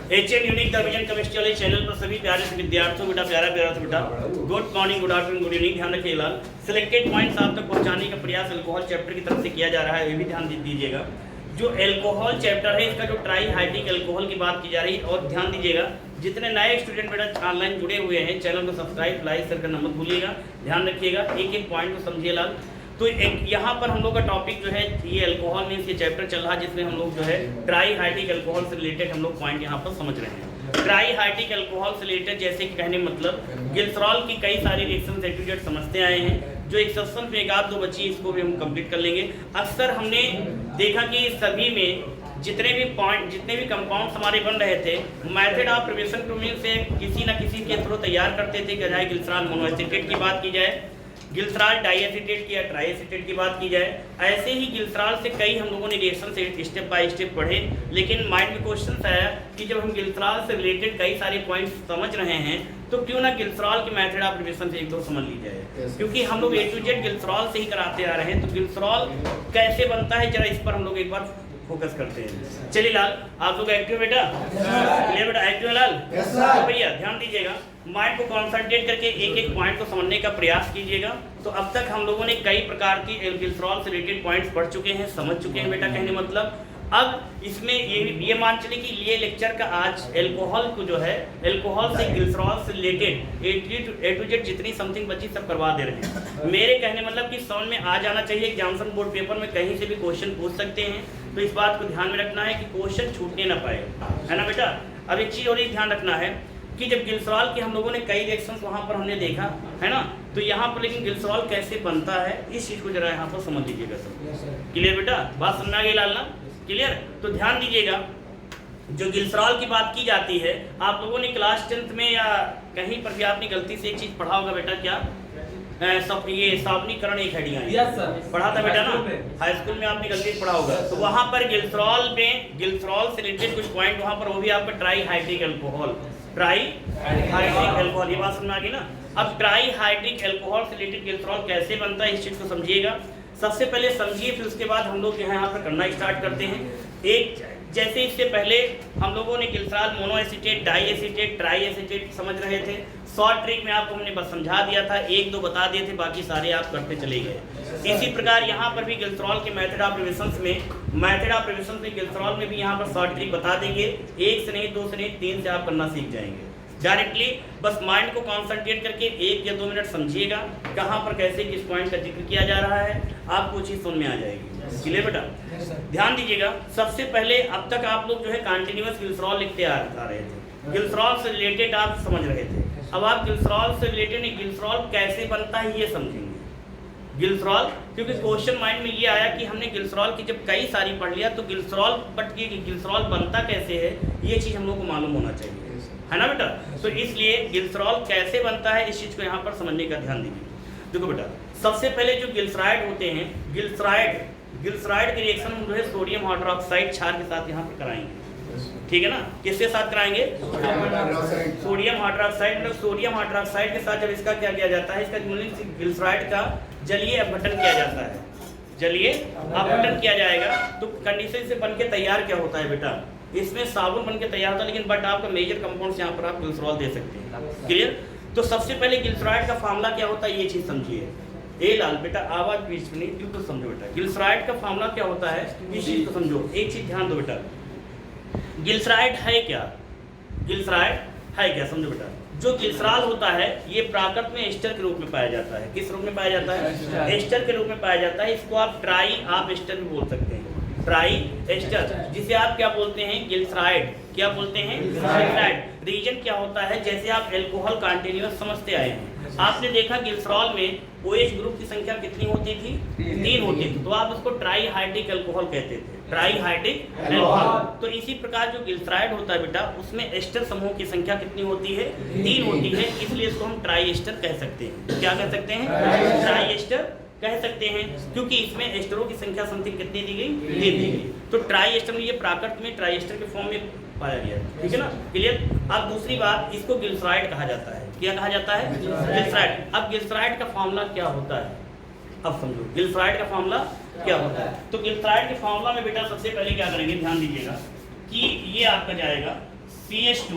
HM unique the vision chemistry वाले channel पर सभी प्यारे से विद्यार्थियों बेटा बेटा good morning, good afternoon, good evening. ध्यान रखिए लाल, सिलेक्टेड पॉइंट्स आप तक पहुंचाने का प्रयास अल्कोहल चैप्टर की तरफ से किया जा रहा है, ये भी ध्यान दीजिएगा। जो अल्कोहल चैप्टर है इसका जो ट्राई हाइड्रिक अल्कोहल की बात की जा रही है, और ध्यान दीजिएगा जितने नए स्टूडेंट बेटा ऑनलाइन जुड़े हुए हैं चैनल को सब्सक्राइब लाइक शेयर करना मत भूलिएगा, ध्यान रखिएगा, एक एक पॉइंट को समझिए लाल। तो एक यहाँ पर हम लोग का टॉपिक जो है ये अल्कोहल मीन्स ये चैप्टर चल रहा है जिसमें हम लोग जो है ट्राई हाइड्रिक अल्कोहल से रिलेटेड हम लोग पॉइंट यहाँ पर समझ रहे हैं। ट्राई हाइड्रिक अल्कोहल से रिलेटेड जैसे कि कहने मतलब गिल्सरॉल की कई सारी रिएक्शंस ए टू जेड समझते आए हैं, जो एक्सेप्शन पे एक आध दो बची इसको भी हम कंप्लीट कर लेंगे। अक्सर हमने देखा कि सभी में जितने भी कंपाउंड्स हमारे बन रहे थे method of preparation to mean से किसी न किसी के थ्रू तैयार करते थे, चाहे गिल्सरॉल मोनोएसिटेट की बात की जाए, गिल्सरॉल डाइएसिटेट की या ट्राइएसिटेट की बात की जाए, ऐसे ही गिल्सरॉल से कई हम लोगों ने रिएक्शन से स्टेप बाय स्टेप पढ़े। लेकिन माइंड में क्वेश्चन आया कि जब हम गिल्सरॉल से रिलेटेड कई सारे पॉइंट्स समझ रहे हैं तो क्यों ना गिल्सरॉल के मेथड ऑफ प्रिपरेशन से एक दो समझ ली जाए, क्योंकि हम लोग ए टू जेड गिल्सरॉल से ही कराते आ रहे हैं। तो गिल्सरॉल कैसे बनता है जरा इस पर हम लोग एक बार फोकस करते हैं। चलिए लाल, आप लोग एक्टिव बेटा? क्लियर बेटा, एक्टिव लाल? तो भैया ध्यान दीजिएगा, माइंड को कॉन्सेंट्रेट करके एक एक पॉइंट को समझने का प्रयास कीजिएगा। तो अब तक हम लोगों ने कई प्रकार की गिल्सरॉल से रिलेटेड पॉइंट्स पढ़ चुके हैं, समझ चुके हैं बेटा, कहने मतलब अब इसमें ये मान चले कि ये लेक्चर का आज अल्कोहल को जो है अल्कोहल से गिल्सरॉल से रिलेटेड ए टू जेड जितनी समथिंग बची सब करवा दे रहे हैं। मेरे कहने मतलब कि समझ में आ जाना चाहिए, एग्जामिनेशन बोर्ड पेपर में कहीं से भी क्वेश्चन पूछ सकते हैं, तो इस बात को ध्यान में रखना है कि क्वेश्चन छूटने ना पाए, है ना बेटा। अब एक चीज़ और ही ध्यान रखना है कि जब गिल्सरॉल की हम लोगों ने कई रिएक्शंस वहाँ पर हमने देखा है ना, तो यहाँ पर लेकिन गिल्सरॉल कैसे बनता है इस चीज़ को जरा यहाँ पर समझ लीजिएगा सब। क्लियर बेटा, बात समझ आ गई लाल ना? क्लियर। तो ध्यान दीजिएगा, जो गिल्सरॉल की बात की जाती है आप लोगों ने क्लास 10th में या कहीं पर भी आपने गलती से एक चीज़ पढ़ा होगा बेटा, क्या ये सावनीकरण एक हेडिंग है, यस सर, पढ़ा था बेटा ना, हाई स्कूल में आपने गलती से पढ़ा होगा। तो वहाँ पर गिल्सरॉल से रिलेटेड कुछ पॉइंट वहाँ पर वो भी आपका try hydric alcohol, try hydric alcohol, ये बात समझ आ गई ना। अब ट्राई हाइड्रिक अल्कोहल से रिलेटेड गिल्सरॉल कैसे बनता है इस चीज़ को समझिएगा। सबसे पहले समझिए, फिर उसके बाद हम लोग जो है यहाँ पर करना स्टार्ट करते हैं। एक जैसे इससे पहले हम लोगों ने गिल्सरॉल मोनोएसिटेट, डाइएसिटेट, ट्राइएसिटेट समझ रहे थे, शॉर्ट ट्रिक में आपको हमने बस समझा दिया था, एक दो बता दिए थे, बाकी सारे आप करते चले गए। इसी प्रकार यहाँ पर भी गिल्सरॉल के मेथड ऑफ प्रिपरेशन में गिल्सरॉल में भी यहाँ पर शॉर्ट ट्रिक बता देंगे, एक से नहीं, दो से नहीं, तीन से आप करना सीख जाएंगे डायरेक्टली। बस माइंड को कॉन्सेंट्रेट करके 1 या 2 मिनट समझिएगा कहाँ पर कैसे किस पॉइंट का जिक्र किया जा रहा है, आपको चीज़ समझ में आ जाएगी। क्लियर बेटा, ध्यान दीजिएगा। सबसे पहले अब तक आप लोग जो है कंटिन्यूअस गिल्सरॉल लिखते आ रहे थे, गिल्सरॉल से रिलेटेड आप समझ रहे थे। अब आप गिल्सरॉल से रिलेटेड गिल्सरॉल कैसे बनता है ये समझेंगे। गिल्सरॉल, क्योंकि क्वेश्चन माइंड में ये आया कि हमने गिल्सरॉल की जब कई सारी पढ़ लिया तो गिल्सरॉल बनता कैसे है ये चीज़ हम लोग को मालूम होना चाहिए, है ना बेटा। तो इसलिए गिल्सरॉल कैसे बनता है इस चीज़ को यहाँ पर समझने का ध्यान दीजिए। देखो बेटा, सबसे पहले जो गिल्सराइड होते हैं, गिल्सराइड की रिएक्शन हम जो है सोडियम हाइड्रोक्साइड क्षार के साथ यहाँ पर कराएंगे, ठीक है ना। किसके साथ कराएंगे? Sodium hydroxide. मतलब सोडियम हाइड्रोक्साइड के साथ जब इसका क्या किया जाता है, इसका गिल्सराइड का जलीय अपघटन किया जाता है, जलीय अपघटन किया जाएगा तो कंडीशन से बन के तैयार क्या होता है बेटा, इसमें साबुन बन के तैयार होता है, लेकिन बट आपका मेजर कंपाउंड्स यहाँ पर आप गिल्सरॉल दे सकते हैं। क्लियर। तो सबसे पहले गिल्सराइड का फार्मूला क्या होता है ये चीज़ समझिए। ए लाल बेटा, आवाज बीच में नहीं, बिल्कुल समझो बेटा। गिल्सराइड का फार्मूला क्या होता है इस चीज़ को समझो। एक चीज़ ध्यान दो बेटा, गिल्सराइड है क्या, गिल्सराइड है क्या समझो बेटा। जो गिल्सरॉल होता है ये प्राकृत में एस्टर के रूप में पाया जाता है। किस रूप में पाया जाता है? एस्टर के रूप में पाया जाता है। इसको आप ट्राई आप एस्टर भी बोल सकते हैं, ट्राई एस्टर, जिसे आप क्या बोलते हैं? गिल्सराइड। क्या बोलते हैं? गिल्सराइड। रीजन क्या होता है? जैसे आप अल्कोहल कंटीन्यूअस समझते आए हैं, आपने देखा गिल्सरॉल में OH ग्रुप की संख्या कितनी होती थी? 3 होती थी, तो आप उसको ट्राई हाइड्रिक अल्कोहल कहते थे, ट्राई हाइड्रिक अल्कोहल। तो इसी प्रकार जो गिल्सराइड होता है बेटा उसमें एस्टर समूह की संख्या कितनी होती है? 3 होती है, इसलिए इसको हम ट्राई एस्टर कह सकते हैं। क्या कह सकते हैं? ट्राई एस्टर कह सकते हैं, क्योंकि इसमें एस्टरों की संख्या समथिंग कितनी दी गई? 3 दी गई। तो ट्राई एस्टर में ये प्राकृत में ट्राई एस्टर के फॉर्म में पाया गया, ठीक है ना। क्लियर। अब दूसरी बात, इसको गिल्सराइड कहा जाता है। क्या कहा जाता है? गिल्सराइड। अब गिल्सराइड का फॉर्मूला क्या होता है अब समझो, गिल्सराइड का फॉर्मूला क्या होता है। तो गिल्सराइड के फॉर्मूला में बेटा सबसे पहले क्या करेंगे, ध्यान दीजिएगा कि ये आपका जाएगा CH2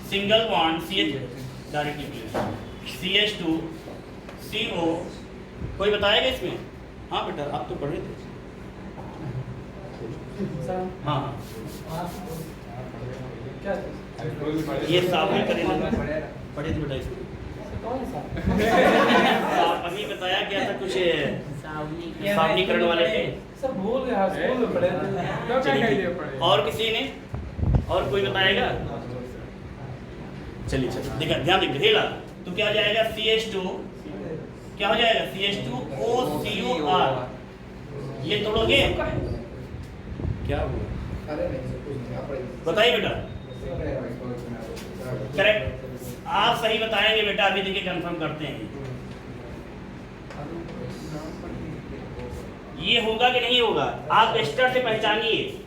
single bond CH directly CH2 CO। कोई बताएगा इसमें? हाँ बेटा आप तो पढ़े थे। हाँ ये साबुन करेगा पढ़े थे बेटा इसमें। अभी बताया गया था कुछ साबुनीकरण वाले थे। सब भूल गया, स्कूल में पढ़े थे। और किसी ने और कोई बताएगा? चलिए देखा ध्यान देंगे हेला तो क्या हो जाएगा CH2 क्या हो जाएगा CH2OCOR। ये तोड़ोगे क्या हुआ बताइए बेटा। करेक्ट आप सही बताएंगे बेटा। अभी देखिए कंफर्म करते हैं ये होगा कि नहीं होगा। आप एस्टर से पहचानिए,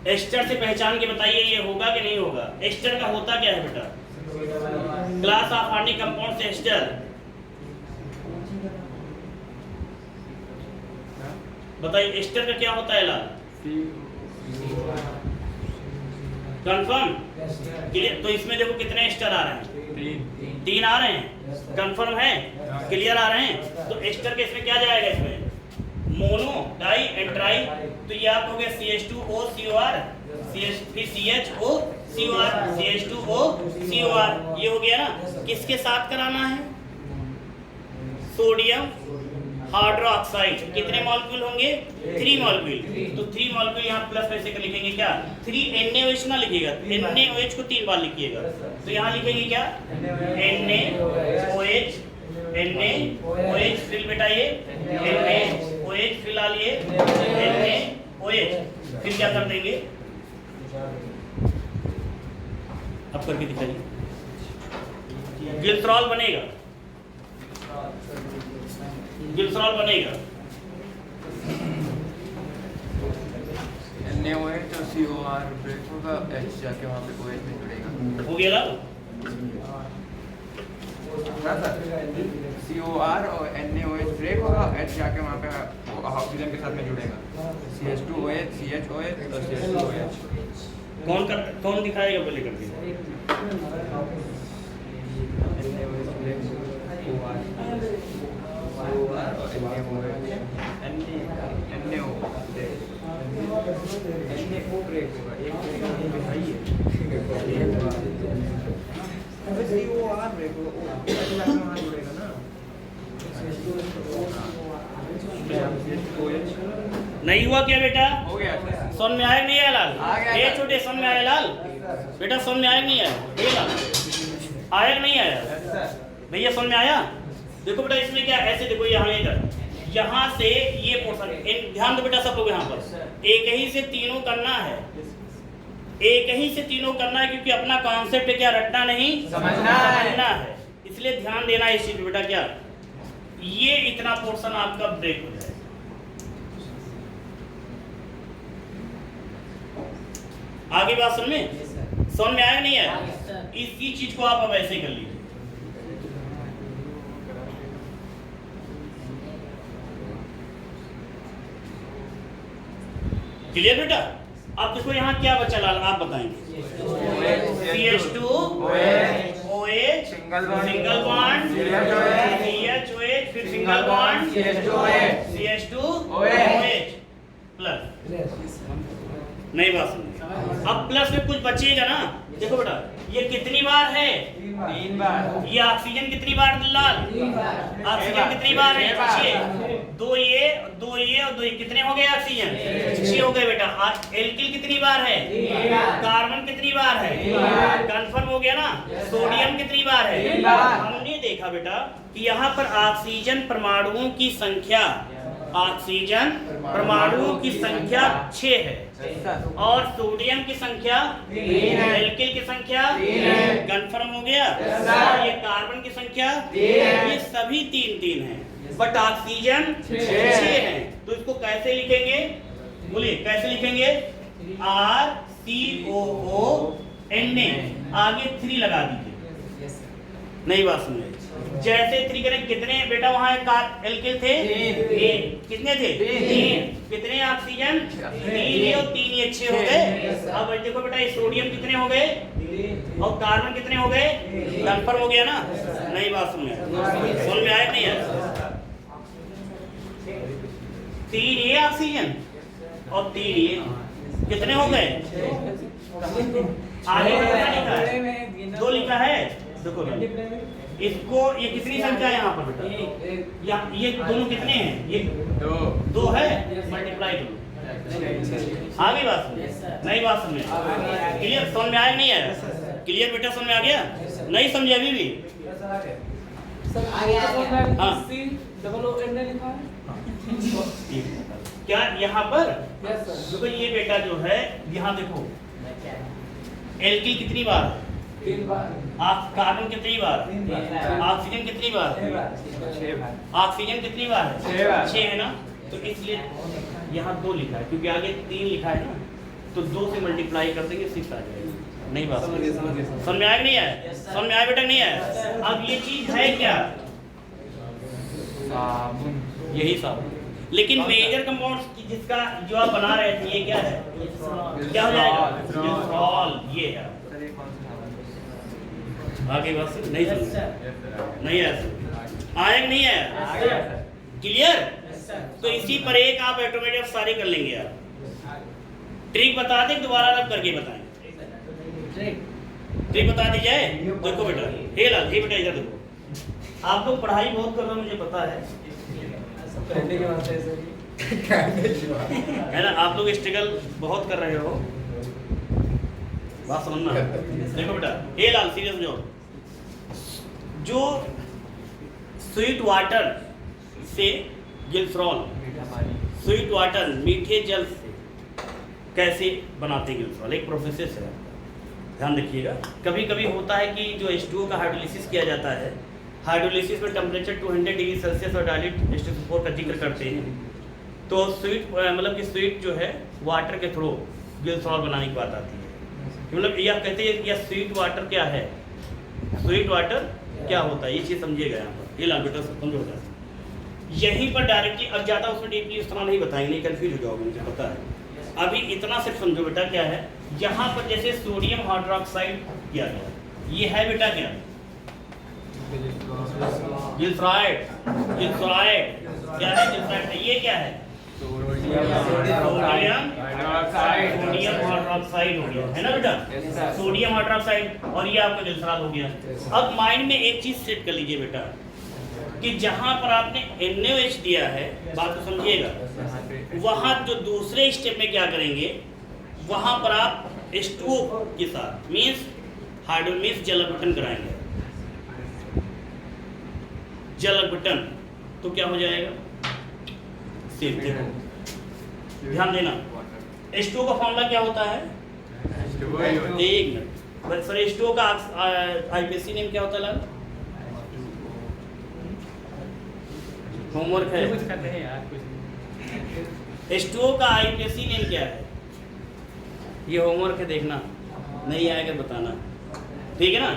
एस्टर से पहचान के बताइए ये होगा कि नहीं होगा। एस्टर का होता क्या है बेटा? क्लास ऑफ ऑर्गेनिक कंपाउंड से एस्टर बताइए एस्टर का क्या होता है लाल? Confirm clear. तो इसमें देखो कितने एस्टर आ रहे हैं? 3 आ रहे हैं। कंफर्म है क्लियर आ रहे हैं। तो एस्टर के इसमें क्या जाएगा? इसमें मोनो डाई एंड ट्राई। तो ये आप हो गया CH2OCOR फिर CHOCOR CH2OCOR। ये हो गया ना। किसके साथ कराना है? Sodium hydroxide. कितने मॉलिक्यूल होंगे? 3 मॉलिक्यूल। तो 3 मॉलिक्यूल यहाँ प्लस में से लिखेंगे क्या? 3 NaOH ना लिखिएगा, NaOH को 3 बार लिखिएगा। तो यहाँ लिखेंगे क्या? NaOH फिर बेटा ये NaOH फिर ला लिए NaOH। फिर क्या कर देंगे? अब करके दिखाइए। ग्लिसरॉल बनेगा, ग्लिसरॉल बनेगा। NaOH और COR ब्रेक होगा, H जाके वहाँ पे OH में जुड़ेगा। हो गया ना? COR और NaOH ब्रेक होगा, H जाके वहाँ पे ऑक्सीजन के साथ में जुड़ेगा। CH2OH CHOH और CH2OH। कौन दिखाएगा पहले करके? नहीं हुआ क्या बेटा? हो गया। समझ में आया नहीं आया लाल? आ गया। ये छोटे समझ में आया लाल? बेटा समझ में आया नहीं आया? ये लाल आया कि नहीं आया? भैया समझ में आया? देखो बेटा इसमें क्या ऐसे देखो यहाँ इधर यहाँ से ये पोर्शन ध्यान दो बेटा सब लोग यहाँ पर। एक ही से तीनों करना है, एक ही से तीनों करना है क्योंकि अपना कॉन्सेप्ट क्या रटना नहीं समझना है। इसलिए ध्यान देना है इस चीज बेटा। क्या ये इतना पोर्शन आपका ब्रेक हो जाए। आगे बात समझ में आया नहीं आया? इसी चीज को आप अब ऐसे कर लीजिए। क्लियर बेटा? अब देखो यहाँ क्या बचा लाल आप बताएंगे। CH2OH सिंगल बॉन्ड CHOH फिर सिंगल बॉन्ड CH2OH प्लस। नहीं बात समझ। अब प्लस में कुछ बचेगा ना। देखो बेटा ये कितनी बार है? 3 बार। ये ऑक्सीजन कितनी बार लाल? ऑक्सीजन कितनी बार है? 6। 2 ये और 2 ये कितने हो गए ऑक्सीजन? 6 हो गए बेटा। एल्किल कितनी बार है? कार्बन कितनी बार है? कंफर्म हो गया ना। सोडियम कितनी बार है? हमने देखा बेटा कि यहाँ पर ऑक्सीजन परमाणुओं की संख्या, ऑक्सीजन परमाणुओं की संख्या 6 है और सोडियम की संख्या 3 है, एल्किल की संख्या 3 है। कंफर्म हो गया? ये कार्बन की संख्या 3 है। ये सभी 3 है बट ऑक्सीजन 6 है। तो इसको कैसे लिखेंगे? बोलिए कैसे लिखेंगे? RCOONA आगे 3 लगा दीजिए। नहीं बात सुनिए। जैसे 3 करें कितने बेटा वहां एल्किल थे? 3। कितने थे? 3। कितने ऑक्सीजन? 3 और 3 ये 6 हो गए। अब देखो बेटा ये सोडियम कितने हो गए और कार्बन कितने हो गए, कंफर्म हो गया ना? नहीं बात समझ में आया नहीं है? 3 ये ऑक्सीजन और 3 ये कितने हो गए? आगे कितना लिखा है? 2 लिखा है। देखो इसको ये कितनी संख्या है यहाँ पर बेटा? या ये दोनों कितने हैं? ये 2 है, मल्टीप्लाई करो। आगे बात समझ? नहीं बात समझ? क्लियर? समझ में आया नहीं आया? क्लियर बेटा? समझ में आ गया? नहीं समझे अभी भी? हाँ क्या यहाँ पर देखो ये बेटा जो है, यहाँ देखो एल्किल कितनी बार, 3 बार, कार्बन कितनी बार, ऑक्सीजन कितनी बार, 6 बार, ऑक्सीजन कितनी बार है? 6 बार। 6 है ना? तो इसलिए यहाँ 2 लिखा है, क्योंकि आगे 3 लिखा है ना, तो 2 से मल्टीप्लाई कर देंगे 6 आ जाएगा। नहीं बात समझ में आया नहीं है? समझ में आया बेटा नहीं है? अब ये चीज है क्या? साबुन, यही साबुन। लेकिन मेजर कंपाउंड जिसका जो आप बना रहे थे ये क्या है? क्या हो जाएगा? ग्लिसरॉल। ये है आगे बात से नहीं समझ नहीं है? आया नहीं है? क्लियर? तो इसी पर एक आप ऑटोमेटिक सारे कर लेंगे यार। ट्रिक बता दें दोबारा रब करके बताएं। ट्रिक बता दी जाए? देखो बेटा हे लाल, हे बेटा इधर देखो। आप लोग पढ़ाई बहुत कर रहे हो मुझे पता है है ना? आप लोग स्ट्रगल बहुत कर रहे हो, बात समझना। देखो बेटा हे लाल सीरियस हो जाओ। जो स्वीट वाटर से ग्लिसरॉल, स्वीट वाटर मीठे जल से कैसे बनाते हैं ग्लिसरॉल, एक प्रोसेस है, ध्यान रखिएगा। कभी कभी होता है कि जो H2O का हाइड्रोलिसिस किया जाता है, हाइड्रोलिसिस में टेम्परेचर 200 डिग्री सेल्सियस और डाइल्यूट H2SO4 का जिक्र करते हैं, तो स्वीट मतलब कि स्वीट जो है वाटर के थ्रू ग्लिसरॉल बनाने की बात आती है। मतलब यह कहते हैं कि यह स्वीट वाटर क्या है, स्वीट वाटर क्या होता है, ये चीज़ समझिएगा यहाँ पर। ये लाल बेटा समझो, यहीं पर डायरेक्टली अब ज़्यादा उसमें डीपली इस तरह नहीं बताएंगे, नहीं कन्फ्यूज हो जाओगे, मुझे पता है। अभी इतना सिर्फ समझो बेटा क्या है। यहाँ पर जैसे सोडियम हाइड्रोक्साइड किया गया, ये है बेटा क्या? ग्लिसराइड। ग्लिसराइड क्या है? ग्लिसराइड ये क्या है? सोडियम हाइड्रोक्साइड हो गया है ना बेटा? सोडियम हाइड्रोक्साइड और ये आपका ग्लिसरॉल हो गया। अब माइंड में एक चीज सेट कर लीजिए बेटा कि जहां पर आपने NaOH दिया है, बात तो समझिएगा, वहां जो दूसरे स्टेप में क्या करेंगे, वहां पर आप H2O के साथ मीन्स हाइड्रोमीन्स जल अपघटन कराएंगे। जल अपघटन तो क्या हो जाएगा? सिर्फ देखो ध्यान देना, H2O का फॉर्मूला क्या होता है? एक मिनट सर, H2O का IPAC नेम क्या होता है लाल? होमवर्क है कुछ करते हैं यार कुछ। H2O का IPAC नेम क्या है? ये होमवर्क है, देखना, नहीं आएगा बताना, ठीक है ना?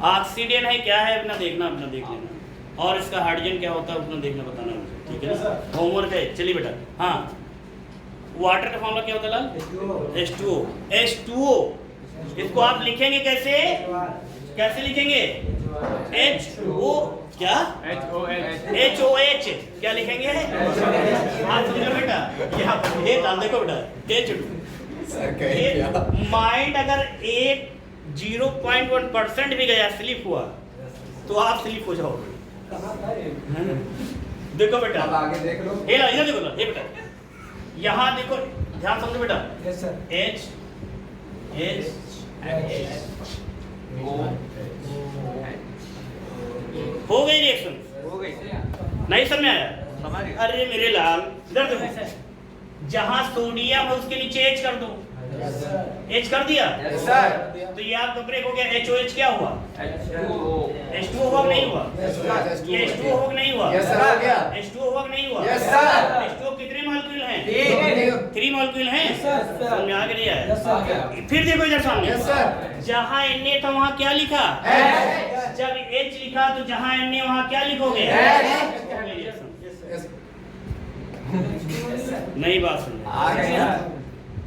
ऑक्सीजन है क्या है अपना देखना, अपना देख लेना, और इसका हाइड्रोजन क्या होता है अपना देखना बताना मुझे, ठीक है ना? होमवर्क है। चलिए बेटा, हाँ वाटर का फॉर्मूला क्या होता है लाल? H2O। H2O इसको आप लिखेंगे कैसे? कैसे लिखेंगे? H2O क्या? HOH क्या लिखेंगे? हाथ समझो बेटा, यहाँ पर ये डाल देखो बेटा H2। माइंड अगर एक 0.1% भी गया, स्लिप हुआ, तो आप स्लिप हो जाओगे। देखो बेटा, अब आगे देख लो। ये ला, इधर देखो ना, ये बेटा यहाँ देखो, ध्यान समझो बेटा। Yes sir. H हो गई रिएक्शन? हो गई। नहीं समझ में आया? समझ गए। अरे मेरे लाल इधर देखो, जहाँ सोडियम है उसके नीचे H कर दो। H कर दिया? Yes sir. तो ये आपका ब्रेक हो गया, HOH क्या हुआ? H2O। H2O हुआ कि नहीं हुआ? ये H2O हुआ कि नहीं हुआ? यस सर, हो गया। H2O हुआ कि नहीं हुआ? Yes sir. H2O कितने मॉलिक्यूल हैं? 3 मॉलिक्यूल हैं? Yes sir. समझ में आ गया है? Yes sir. फिर देखो इधर सामने, यस सर। जहाँ Na था वहाँ क्या लिखा? H। जब H लिखा तो जहाँ Na वहाँ क्या लिखोगे? H। नहीं बात सुन आ गया।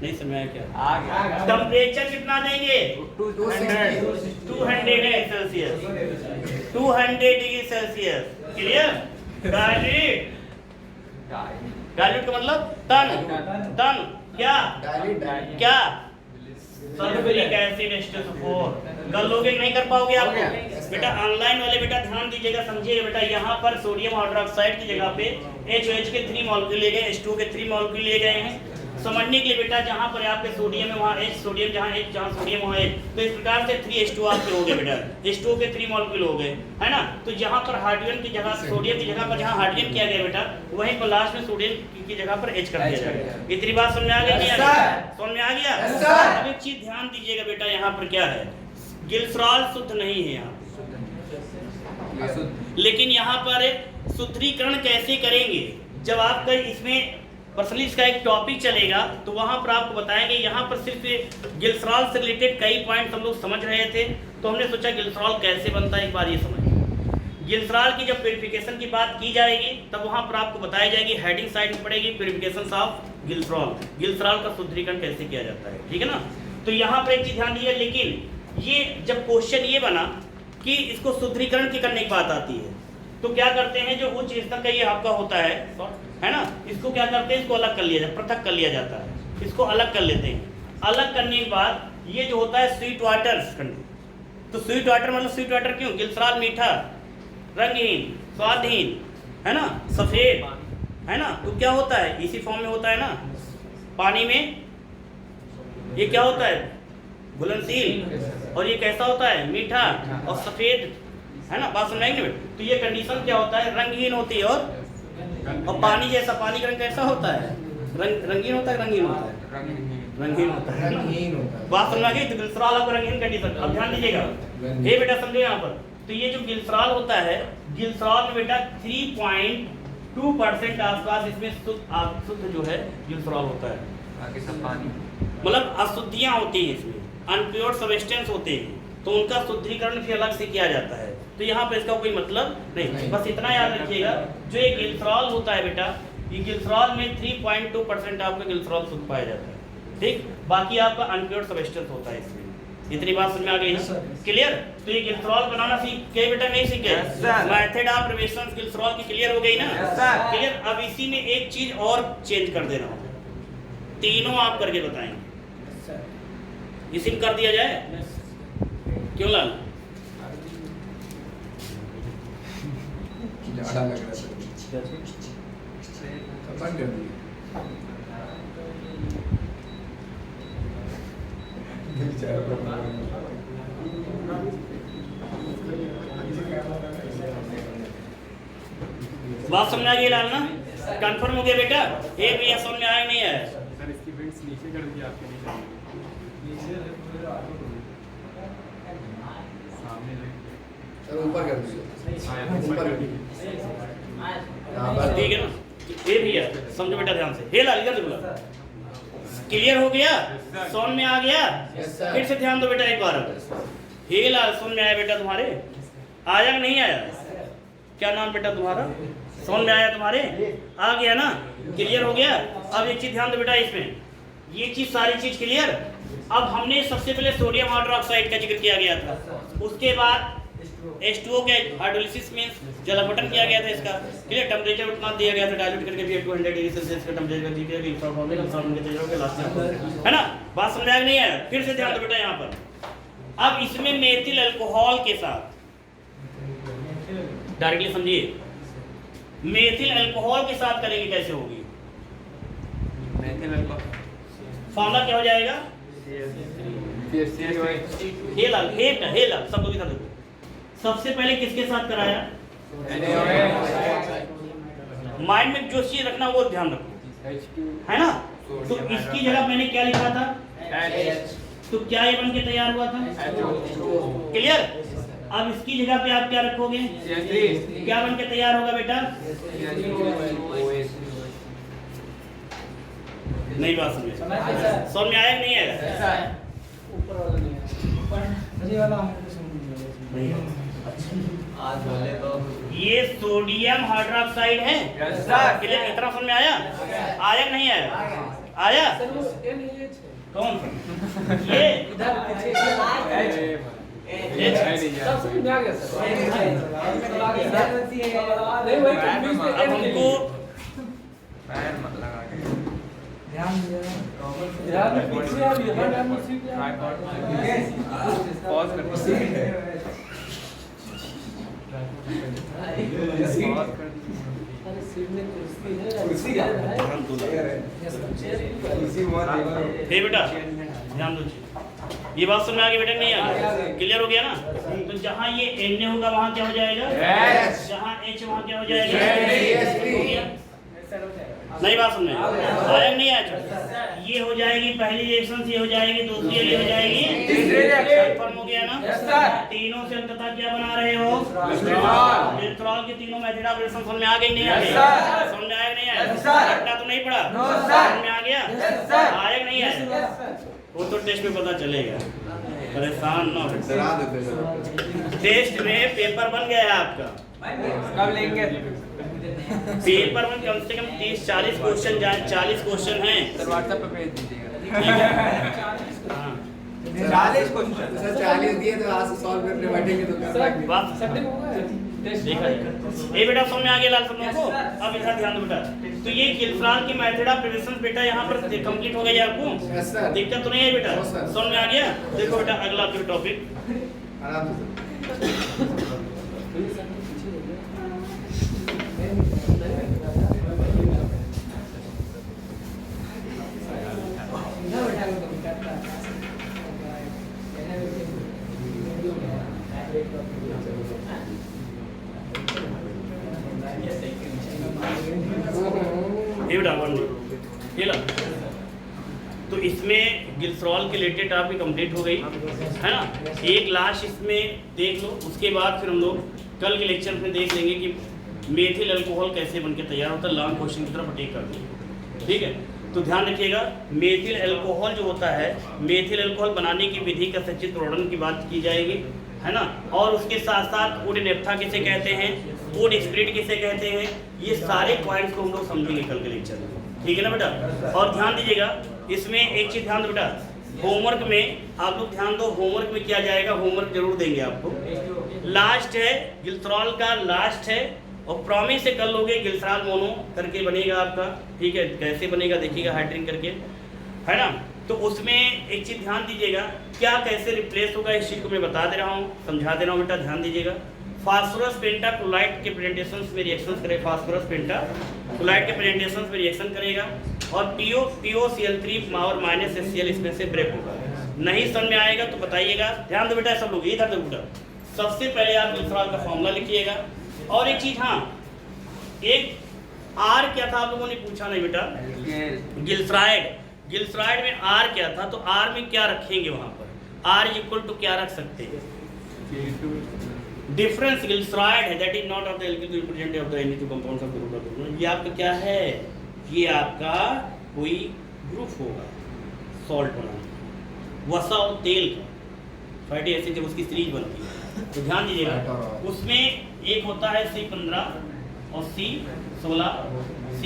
नहीं समझ आया क्या? आ गया टेम्परेचर कितना देंगे? 200 200 degree Celsius, 200 degree Celsius. Clear? Dilute, dilute का मतलब टन, टन क्या क्या? Sulphuric acid H2SO4। कर लोगे नहीं कर पाओगे आपको? बेटा ऑनलाइन वाले बेटा ध्यान दीजिएगा, समझिएगा बेटा। यहाँ पर सोडियम हाइड्रोक्साइड की जगह पे HOH के 3 मॉलिक्यूल लिए गए, H2O के 3 मॉलिक्यूल लिए गए हैं। समझने के लिए बेटा जहाँ पर आपके सोडियम है वहाँ H, सोडियम जहाँ H, जहाँ सोडियम वहाँ H, तो इस प्रकार से 3H2O आपके हो गए बेटा, H2O के 3 मॉलिक्यूल हो गए, है ना। तो जहाँ पर हाइड्रोजन की जगह, सोडियम की जगह पर जहाँ हाइड्रोजन किया गया बेटा, वहीं पर लास्ट में सोडियम की जगह पर H कर दिया जाएगा। इतनी बात समझ में आ गई? नहीं आ गई? समझ में आ गया? अब एक चीज ध्यान दीजिएगा बेटा, यहाँ पर क्या है, ग्लिसरॉल शुद्ध नहीं है यहाँ, लेकिन यहाँ पर शुद्धिकरण कैसे करेंगे? जब आपका इसमें पर्सनली इसका एक टॉपिक चलेगा तो वहां पर आपको बताएंगे। यहाँ पर सिर्फ ग्लिसरॉल से रिलेटेड कई पॉइंट हम लोग समझ रहे थे, तो हमने सोचा ग्लिसरॉल कैसे बनता है एक बार ये समझ। ग्लिसरॉल की जब प्यूरिफिकेशन की बात की जाएगी तब वहां पर आपको बताई जाएगी, हेडिंग साइड में पड़ेगी प्यूरिफिकेशन ऑफ ग्लिसरॉल, ग्लिसरॉल का शुद्धिकरण कैसे किया जाता है, ठीक है ना। तो यहाँ पर एक चीज ध्यान दीजिए, लेकिन ये जब क्वेश्चन ये बना कि इसको शुद्धिकरण की करने की बात आती है तो क्या करते हैं, जो उच्च स्तर का ये आपका होता है ना, इसको क्या करते हैं, इसको अलग कर लिया जाता है, पृथक कर लिया जाता है, इसको अलग कर लेते हैं। अलग करने के बाद ये जो होता है स्वीट वाटर, तो स्वीट वाटर मतलब स्वीट वाटर क्यों? ग्लिसरॉल मीठा, रंगहीन, स्वादहीन, है ना, सफेद, है ना। तो क्या होता है, इसी फॉर्म में होता है ना। पानी में ये क्या होता है, घुलनशील, और ये कैसा होता है, मीठा और सफेद, है ना। बात समझाएंगे। तो ये कंडीशन क्या होता है, रंगहीन होती है, और पानी जैसा, पानी का रंग कैसा होता है, रंगीन होता है, रंगीन होता है, रंगीन होता है। बात समझ आ गई? तो ग्लिसरॉल आपको रंगीन कंडीशन, अब ध्यान दीजिएगा, हे बेटा समझो यहाँ पर। तो ये जो ग्लिसरॉल होता है, ग्लिसरॉल में बेटा 3.2% आसपास इसमें शुद्ध जो है ग्लिसरॉल होता है, बाकी सब पानी, मतलब अशुद्धियां होती हैं इसमें, अनप्योर सब्सटेंस होते हैं, तो उनका शुद्धिकरण भी अलग से किया जाता है। तो यहाँ पे इसका कोई मतलब नहीं, बस इतना याद रखिएगा, जो ये ग्लिसरॉल होता है बेटा, ये ग्लिसरॉल में 3.2% आपका ग्लिसरॉल शुद्ध पाया जाता है, ठीक। बाकी आपका अनप्योर सब्सटेंस होता है इसमें। इतनी बात समझ में आ गई ना? क्लियर? तो ये ग्लिसरॉल बनाना सीख गए बेटा, नहीं सीखे? मेथड ऑफ प्रिपरेशन ग्लिसरॉल की क्लियर हो गई ना? क्लियर? अब इसी में एक चीज और चेंज कर दे रहा हूँ, तीनों आप करके बताएंगे। इसी में कर दिया जाए क्यों लाल? ज़्यादा लग रहा है, बंद कर दिए। बात समझ आ गई लाल ना? कंफर्म हो गया बेटा? ये भी समझ में आया नहीं है? सर इसकी विंड्स नीचे कर दी आपके नीचे सामने सर ऊपर कर दीजिए, ऊपर कर दीजिए। ठीक है ना? ये भी है, समझो बेटा ध्यान से। हे लाल इधर देखो, क्लियर हो गया? समझ में आ गया? फिर से ध्यान दो बेटा एक बार। हे लाल समझ में आया बेटा तुम्हारे? आया कि नहीं आया? क्या नाम बेटा तुम्हारा? समझ में आया तुम्हारे? आ गया ना? क्लियर हो गया? अब एक चीज ध्यान दो बेटा इसमें, ये चीज सारी चीज क्लियर। अब हमने सबसे पहले सोडियम हाइड्रोक्साइड का जिक्र किया गया था, उसके बाद H2O के हाइड्रोलिसिस में जलावटन किया गया था इसका, क्लियर। टेम्परेचर उतना दिया गया था, डाइल्यूट करके भी 200 डिग्री सेल्सियस का टेम्परेचर दिया गया, इंफ्रारेड फॉर्मूला इंफ्रारेड के तेजों के लास्ट में, है ना। बात समझ आ गई नहीं है? फिर से ध्यान दो बेटा यहाँ पर। अब इसमें मेथिल अल्कोहल के साथ डायरेक्टली समझिए, मेथिल अल्कोहल के साथ करेंगे कैसे होगी? मेथिल अल्कोहल, फॉर्मूला क्या हो जाएगा? CH3OH, हे लाल सब लोग इधर देखो। सबसे पहले किसके साथ कराया? माइंड में जो चीज रखना वो ध्यान रखो, है ना। तो इसकी जगह मैंने क्या लिखा था? तो क्या ये बन के तैयार हुआ था? क्लियर? अब इसकी जगह पे आप क्या रखोगे? क्या बन के तैयार होगा बेटा? नहीं बात समझ में आया कि नहीं आया? आज बोले तो ये सोडियम हाइड्रोक्साइड है, Yes, sir. क्लियर? इतना समझ में आया? आया कि नहीं आया? आया सर वो NH है। कौन सा ये इधर पीछे सब समझ आ गया सर। नहीं वही confuse है, अब हमको पैर मत लगा के ध्यान पीछे अब यहाँ ध्यान सीख लिया। पॉज कर अरे सीट में कुर्सी है। कुर्सी क्या? ध्यान दो हे बेटा ध्यान दो ये बात समझ में आ गई बेटा नहीं आ गई क्लियर हो गया ना तो जहाँ ये N होगा वहाँ क्या हो जाएगा Yes. जहाँ H वहाँ क्या हो जाएगा Yes. हो गया? नहीं बात समझ में आया नहीं आया ये हो जाएगी पहली रिएक्शन ये हो जाएगी दूसरी ये हो जाएगी तीसरी reaction। कंफर्म हो गया ना Yes, sir। तीनों से अंततः क्या बना रहे हो Glycerol। ग्लिसरॉल की तीनों मेथड ऑफ रिएक्शन समझ में आ गई नहीं आ Yes, गई sir। समझ में आया नहीं आया Yes, sir। रटना तो नहीं पड़ा No, sir। समझ में आ गया Yes, sir। आया नहीं आया वो तो टेस्ट में पता चलेगा परेशान ना हो टेस्ट में पेपर बन गया है आपका कब लेंगे पेपर में कम से कम 30-40 क्वेश्चन जाए 40 क्वेश्चन हैं सर व्हाट्सएप पे भेज दीजिएगा हाँ 40 क्वेश्चन सर 40 दिए तो आज सॉल्व करने बैठेंगे तो कर पाएंगे बात सेटिंग हो गया टेस्ट देखा ये बेटा समझ में आ गया लाल सब लोगों को अब इधर ध्यान दो बेटा तो ये गिल्सरॉल की मेथड ऑफ प्रिवेंशन बेटा यहाँ पर कंप्लीट हो गई आपको Yes, sir. दिक्कत तो नहीं है बेटा No, sir. समझ में आ गया देखो बेटा अगला जो टॉपिक आराम से ये बेटा ये ला तो इसमें गिल्सरॉल के रिलेटेड आपकी कंप्लीट हो गई है ना एक लास्ट इसमें देख लो उसके बाद फिर हम लोग कल के लेक्चर में देख लेंगे कि मेथिल अल्कोहल कैसे बनके तैयार होता है लॉन्ग क्वेश्चन की तरफ अटेक करते हैं ठीक है तो ध्यान रखिएगा मेथिल अल्कोहल जो होता है मेथिल अल्कोहल बनाने की विधि का सचित्र वर्णन की बात की जाएगी है ना और उसके साथ साथ वुड नेफ्था किसे कहते हैं वुड स्प्रिट किसे कहते हैं ये सारे पॉइंट्स को हम लोग समझेंगे कल के लेक्चर में ठीक है ना बेटा और ध्यान दीजिएगा इसमें एक चीज ध्यान दो बेटा होमवर्क में आप लोग ध्यान दो होमवर्क में किया जाएगा होमवर्क जरूर देंगे आपको लास्ट है गिल्सरॉल का लास्ट है और प्रॉमिस से कर लोगे गिल्सरॉल मोनो करके बनेगा आपका ठीक है कैसे बनेगा देखिएगा हाइड्रिंग करके है ना तो उसमें एक चीज ध्यान दीजिएगा क्या कैसे रिप्लेस होगा इस चीज को मैं बता दे रहा हूँ समझा दे रहा हूँ बेटा ध्यान दीजिएगा फास्फोरस पेंटाक्लोराइड के प्रेजेंटेशंस में रिएक्शंस करेगा फास्फोरस पेंटाक्लोराइड के प्रेजेंटेशंस में रिएक्शन करेगा और POCl3 और -HCl इसमें से ब्रेक होगा नहीं समझ में आएगा तो बताइएगा ध्यान दो बेटा सब लोग इधर दो बेटा सबसे पहले आप गिल्सरॉल का फॉर्मूला लिखिएगा और एक चीज हाँ एक R क्या था आप लोगों ने पूछा नहीं बेटा गिल्सराइड में R क्या था तो R में क्या रखेंगे वहां पर R इक्वल टू क्या रख सकते हैं डिफरेंस गिल्सराइड है that is not of the alkyl representative of the any two compounds of group of ये आपका क्या है ये आपका कोई ग्रुप होगा सॉल्ट बनाना वसा और तेल का फैटी एसिड जब उसकी सीरीज बनती है तो ध्यान दीजिएगा उसमें एक होता है C15 और C16 C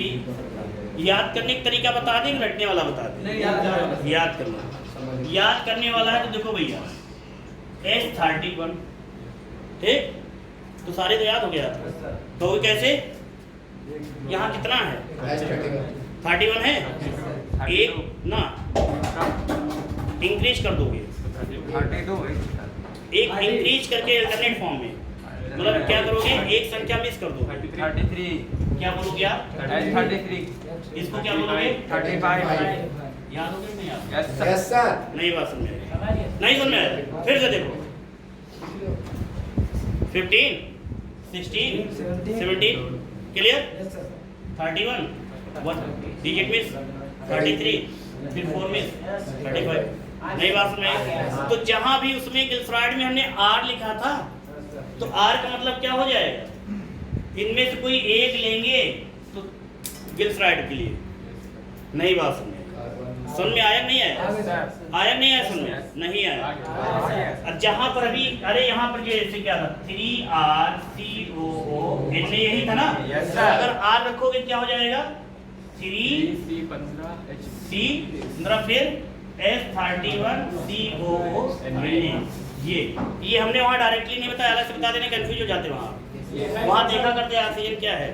याद करने का तरीका बता दें रटने वाला बता दें याद करना याद करने वाला है तो देखो भैया S31 ठीक तो सारे तो याद हो गया तो कैसे यहाँ कितना है 31 है एक ना इंक्रीज कर दोगे 32 एक इंक्रीज करके अल्टरनेट फॉर्म में मतलब क्या करोगे एक संख्या मिस कर दोगे 33 क्या बोलोगे आप 33 इसको क्या बोलोगे 35 याद हो गया नहीं याद यस यस सर नहीं बात समझ में आई। नहीं समझ में आया फिर से देखो 15 16 17 क्लियर 31 1 डिजिट मिस 33 फिर 4 मिस 35 नहीं बात समझ में तो जहां भी उसमें गिल्सराइड में हमने R लिखा था तो R का मतलब क्या हो जाएगा इनमें से कोई एक लेंगे तो गिल्सराइड के लिए नहीं बात समझ समझ में आया नहीं आया आया नहीं आया समझ में नहीं आया जहां पर अभी अरे यहाँ पर जो ऐसे क्या था 3RCOO इनमें यही था ना Yes, sir. अगर R रखोगे क्या हो जाएगा 3 C15H सी मतलब फिर S31 COO ये हमने वहाँ डायरेक्टली नहीं बताया, अलग से बता देने, कंफ्यूज हो जाते वहाँ देखा करते ऑक्सीजन क्या है।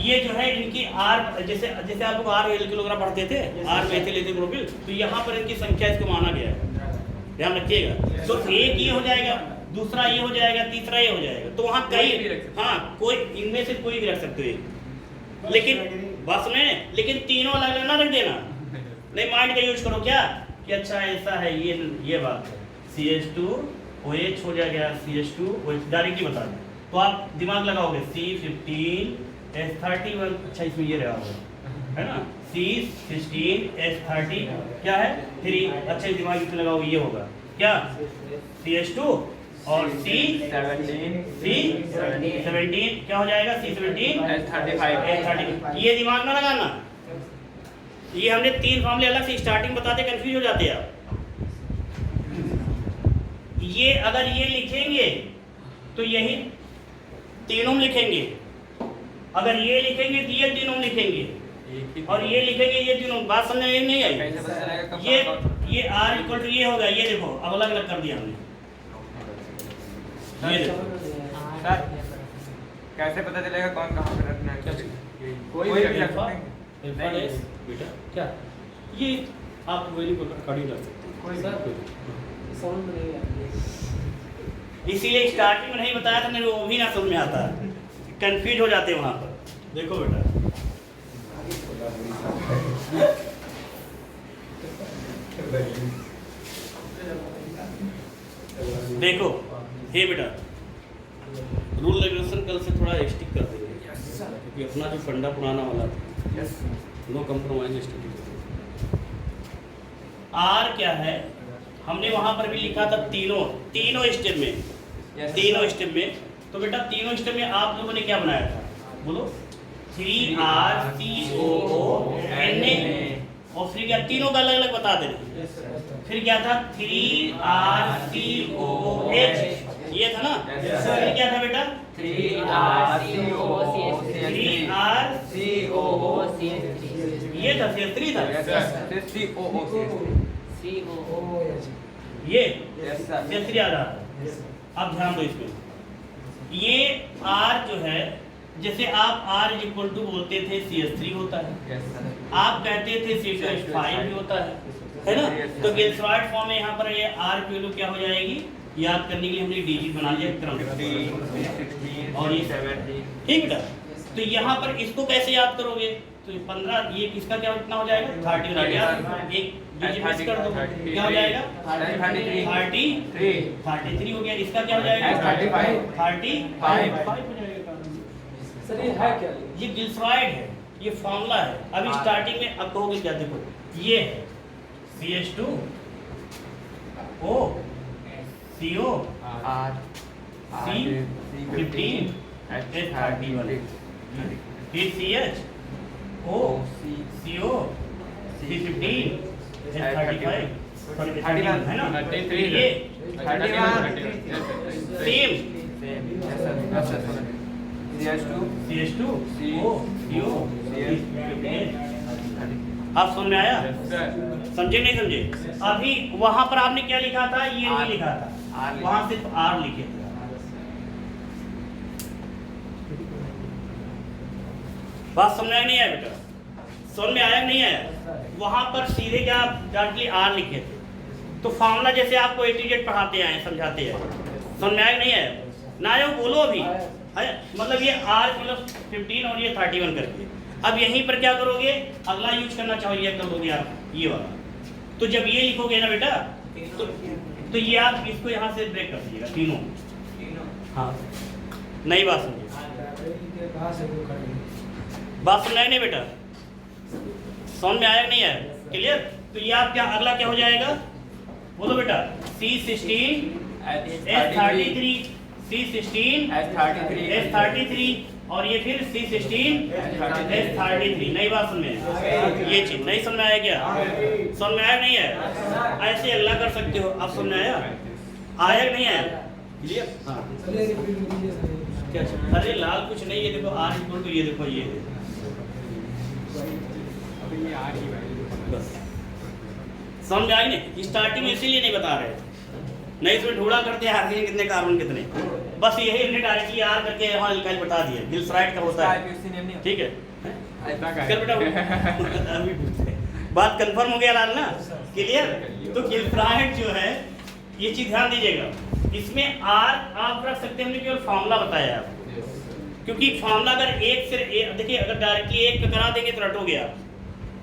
ये जो है इनकी आर, जैसे आप लोग आर किलोग्राम पढ़ते थे, आर मेथिल इथाइल, तो यहाँ पर इनकी संख्या इसको माना गया है, ध्यान रखिएगा। तो एक ये हो जाएगा, दूसरा ये हो जाएगा, तीसरा ये हो जाएगा, तो वहाँ कई, हाँ कोई इनमें से कोई भी रख सकते हो, लेकिन बस में, लेकिन तीनों अलग अलग ना रख देना, नहीं माइंड का यूज करो क्या कि अच्छा ऐसा है, ये बात है, CH2OH हो जाएगा, CH2OH डायरेक्टली बता दें, तो आप दिमाग लगाओगे C15 S31, अच्छा इसमें ये रहा होगा है ना, C16 S30 क्या है 3, अच्छा दिमाग इसमें लगाओगे, ये होगा क्या CH2 और C17 क्या हो जाएगा C17 S35, ये दिमाग में लगाना। ये हमने 3 फॉर्मूले अलग से स्टार्टिंग बताते, कंफ्यूज हो जाते हैं आप। ये अगर ये लिखेंगे तो यही तीनों लिखेंगे, अगर ये लिखेंगे तो ये तीनों लिखेंगे, और ये लिखेंगे ये तीनों, बात समझ में नहीं आई। ये R इक्वल टू ये होगा, ये देखो अब अलग अलग कर दिया हमने, ये देखो सर कैसे पता चलेगा कौन कहाँ पे रखना है? कोई भी रख सकते हैं बेटा, क्या ये आप वैल्यू को रिकॉर्डिंग कर सकते हैं, इसीलिए स्टार्टिंग में नहीं बताया था, नहीं वो भी ना समझ में आता, कंफ्यूज हो जाते वहां पर। देखो बेटा देखो, हे बेटा रूल रेगुलेशन कल से थोड़ा स्टिक कर देंगे, क्योंकि अपना जो फंडा पुराना वाला था, नो कंप्रोमाइज स्टडी। आर क्या है, हमने वहां पर भी लिखा था तीनों स्टेप में, तीनों स्टेप में, तो बेटा तीनों स्टेप में आप लोगों ने क्या बनाया था, बोलो 3RCOO Na, और फिर क्या तीनों का अलग अलग बता देना, फिर क्या था 3RCOOH, ये था ना, फिर क्या था बेटा 3RCOOCH, ये था CH3 था, ये CH3 आ रहा था। अब ध्यान दो इसमें, ये R जो है, जैसे आप R इक्वल टू बोलते थे CH3 होता है, आप कहते थे CH5 भी होता है ना, तो गिल्सराइड फॉर्म में यहाँ पर ये R की वैल्यू क्या हो जाएगी, याद करने के लिए हमने डिजिट बना लिया क्रम, और ये 17, ठीक बेटा। तो यहाँ पर इसको कैसे याद करोगे, तो 15, ये इसका क्या कितना हो जाएगा 30 हो गया, एक डिजिट मिस कर दो, क्या हो जाएगा 33 हो गया, इसका क्या हो जाएगा 35 हो जाएगा। सर ये है क्या? ये गिल्सराइड है, ये फॉर्मूला है। अभी स्टार्टिंग में अब कहोगे क्या, देखो ये है CH2O CO C15 S31, फिर CHO CO C15 S35 31 है ना, ये 31 सेम CH2 CO आप समझ में आया, समझे नहीं समझे? अभी वहां पर आपने क्या लिखा था, ये नहीं लिखा था, वहां सिर्फ R लिखे थे। बात समझ में नहीं आया बेटा, समझ में आया नहीं आया? वहां पर सीधे क्या डायरेक्टली R लिखे थे, तो फॉर्मूला जैसे आपको A to Z पढ़ाते हैं, समझाते हैं, समझ में आया नहीं आया? ना आया बोलो अभी है, मतलब ये R प्लस 15 और ये 31 करके। अब यहीं पर क्या करोगे, अगला यूज करना चाहिए कर लोगे आप ये वाला, तो जब ये लिखोगे ना बेटा, तो ये आप इसको यहाँ से ब्रेक कर दीजिएगा तीनों, हाँ नई बात समझिए, बात समझ नहीं बेटा, समझ में आया नहीं आया, क्लियर? तो ये आप क्या अगला क्या हो जाएगा, बोलो बेटा C16 S33 S33 और ये फिर C16 S33, नई बात समझ में, ये चीज नहीं समझ में आया क्या, समझ में आया नहीं है? ऐसे अल्लाह कर सकते हो, आप समझ में आया, आया नहीं आया, क्लियर? हाँ क्या, अरे लाल कुछ नहीं, ये देखो R इक्वल टू, ये देखो ये तो ये आ रही है बस समझ में आई नहीं, स्टार्टिंग में इसीलिए नहीं बता रहे, नहीं इसमें ढूंढा करते हैं आगे कितने कार्बन कितने, बस यही हमने डायरेक्टली आर करके यहाँ अल्काइल बता दिया, गिल्सराइड का होता है, ठीक है। चल बेटा अभी पूछते हैं, बात कंफर्म हो गया लाल ना, क्लियर। तो गिल्सराइड जो है ये चीज ध्यान दीजिएगा, इसमें आर आप रख सकते हैं, हमने केवल फॉर्मूला बताया आपको, क्योंकि फॉर्मूला अगर एक से देखिए अगर डायरेक्टली एक पे करा देंगे तो रट हो गया,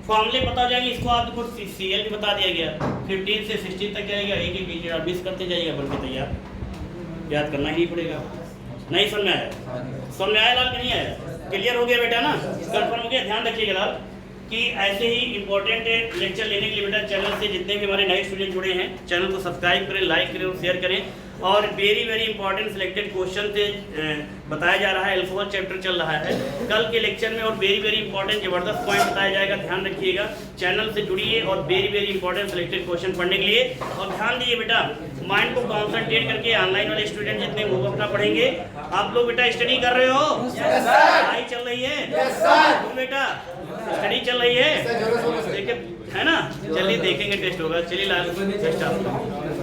फॉर्मूले पता हो जाएंगे, इसको आपको सीएल भी बता दिया गया, 15 से 16 तक जाएगा, एक एक लीजिए आप 20 करते जाइएगा, बन के तैयार, याद करना ही नहीं पड़ेगा। नहीं समझ में आया? समझ में आया लाल कि नहीं आया? क्लियर हो गया बेटा ना, कंफर्म हो गया। ध्यान रखिएगा लाल कि ऐसे ही इंपॉर्टेंट लेक्चर लेने के लिए बेटा चैनल से जितने भी हमारे नए स्टूडेंट जुड़े हैं, चैनल को सब्सक्राइब करें, लाइक करें और शेयर करें। और very very important selected question से बताया जा रहा है, अल्कोहल चैप्टर चल रहा है कल के लेक्चर में, और वेरी वेरी इंपॉर्टेंट जबरदस्त पॉइंट बताया जाएगा, ध्यान रखिएगा। चैनल से जुड़िए और very very important selected question पढ़ने के लिए, और ध्यान दीजिए बेटा माइंड को कॉन्सेंट्रेट करके ऑनलाइन वाले स्टूडेंट जितने वो अपना पढ़ेंगे। आप लोग बेटा स्टडी कर रहे हो? पढ़ाई चल रही है बेटा, स्टडी चल रही है, देखिए है ना, चलिए देखेंगे टेस्ट होगा, चलिए लाल टेस्ट आपका।